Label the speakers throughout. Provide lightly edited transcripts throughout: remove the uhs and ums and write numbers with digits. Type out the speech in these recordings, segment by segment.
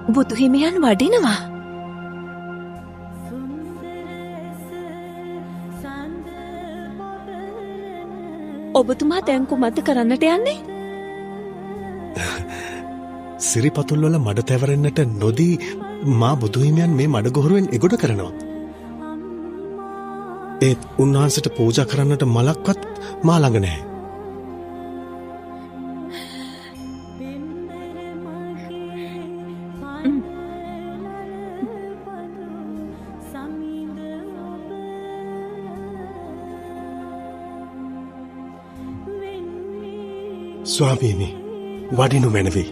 Speaker 1: බුදු හිමියන් වඩිනවා. ඔබතුමා දැන් කුමක්ද කරන්නට යන්නේ?
Speaker 2: සිරිපතුල්වල මඩ තැවරෙන්නට නොදී මා බුදුහිමියන් මේ මඩගොහරුවෙන් එගොඩ කරනවා. ඒත් උන්වහන්සේට පූජා කරන්නට මලක්වත් මා ළඟ නැහැ. ස්වාමීනි, වඩිනු මැනවි.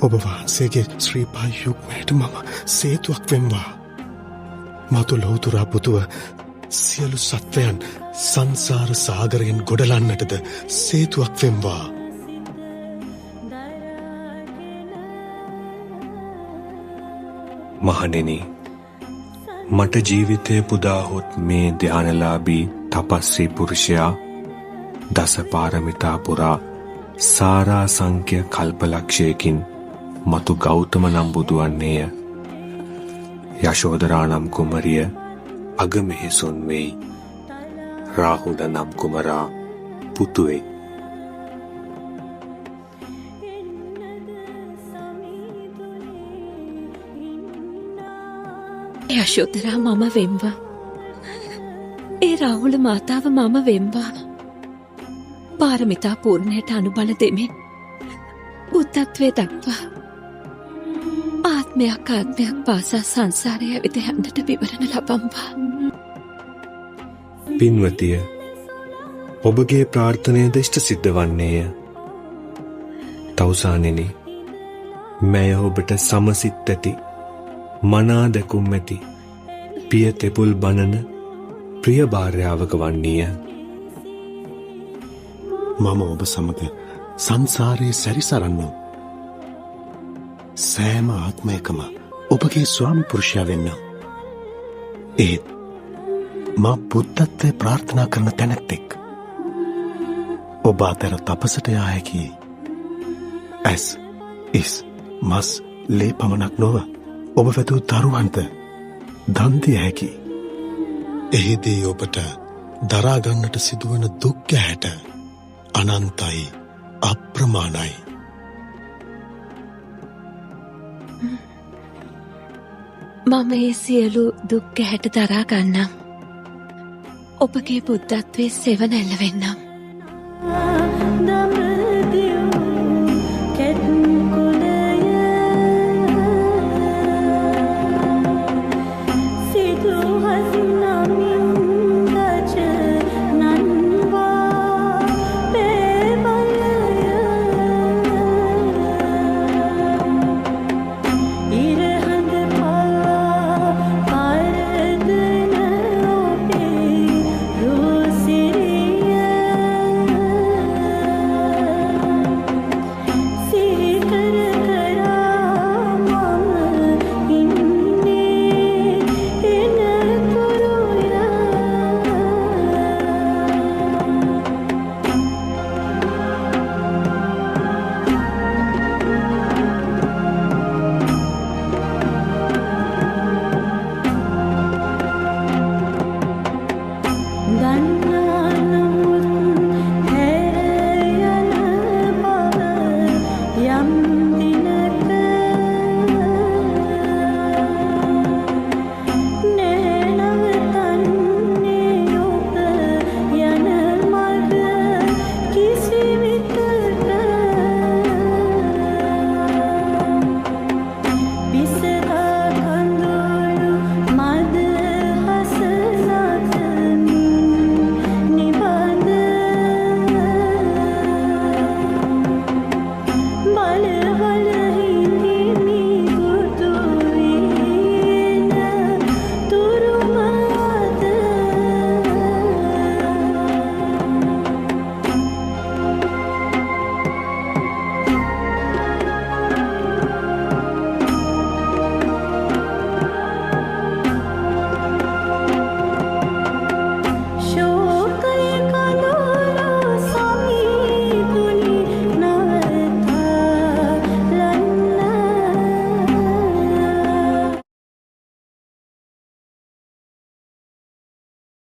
Speaker 2: ඔබ වහන්සේගේ ශ්‍රීපා යුග්මයට මම සේතුවක් වෙම්වා. මතු ලොවතුරා පුතුව සියලු සත්වයන් සංසාර සාගරයෙන් ගොඩලන්නටද සේතුවක් වෙම්වා.
Speaker 3: මහණෙනි, මට ජීවිතය පුදාහොත් මේ ධානලාභී තපස්සී පුරුෂයා දස පාරමිතා පුරා සාරා සංඛ්‍ය කල්පලක්ෂයකින් මතු ගෞතම නම් බුදුවන්නේය. යශෝදරා නම් කුමරිය අගමෙහිසොන් වෙයි. රාහුල නම් කුමරා පුතුවේ.
Speaker 1: යශෝදරා මම වෙම්වා. ඒ රාහුල මාතාව මම වෙම්වා. පාරමිතා පූර්ණයට අනුබල දෙමින් බුද්ධත්වයේ දක්වා ආත්මයක් පාසා සංසාරය ඇවිද යන්නට විවරණ ලබම්වා.
Speaker 3: පින්වතිය, ඔබගේ ප්‍රාර්ථනයද ඉෂ්ට සිද්ධ වන්නේය. තවුසානෙනි, මැය ඔබට සමසිත් ඇති, මනා දැකුම් ඇති, පිය තෙපුල් බණන ප්‍රිය භාර්යාවක වන්නේය.
Speaker 2: මම ඔබ සමග සංසාරයේ සැරිසරන්නම්. සෑම ආත්මයකම ඔබගේ ස්වාමි පුරුෂයා වෙන්නම්. ඒත් මා බුද්ධත්වය ප්‍රාර්ථනා කරන තැනැත්තෙක්. ඔබ අතර තපසට යා හැකි ඇස්, ඉස්, මස්, ලේ පමණක් නොව ඔබ වැදූ දරුවන්ට දන් දිය හැකි. එහිදී ඔබට දරාගන්නට සිදුවන දුක් ගැහැට අනන්තයි, අප්‍රමාණයි.
Speaker 1: මම ඒ සියලු දුක් ගැහැට දරා ගන්නම්. ඔබගේ බුද්ධත්වයේ සෙවණැල්ල වෙන්නම්.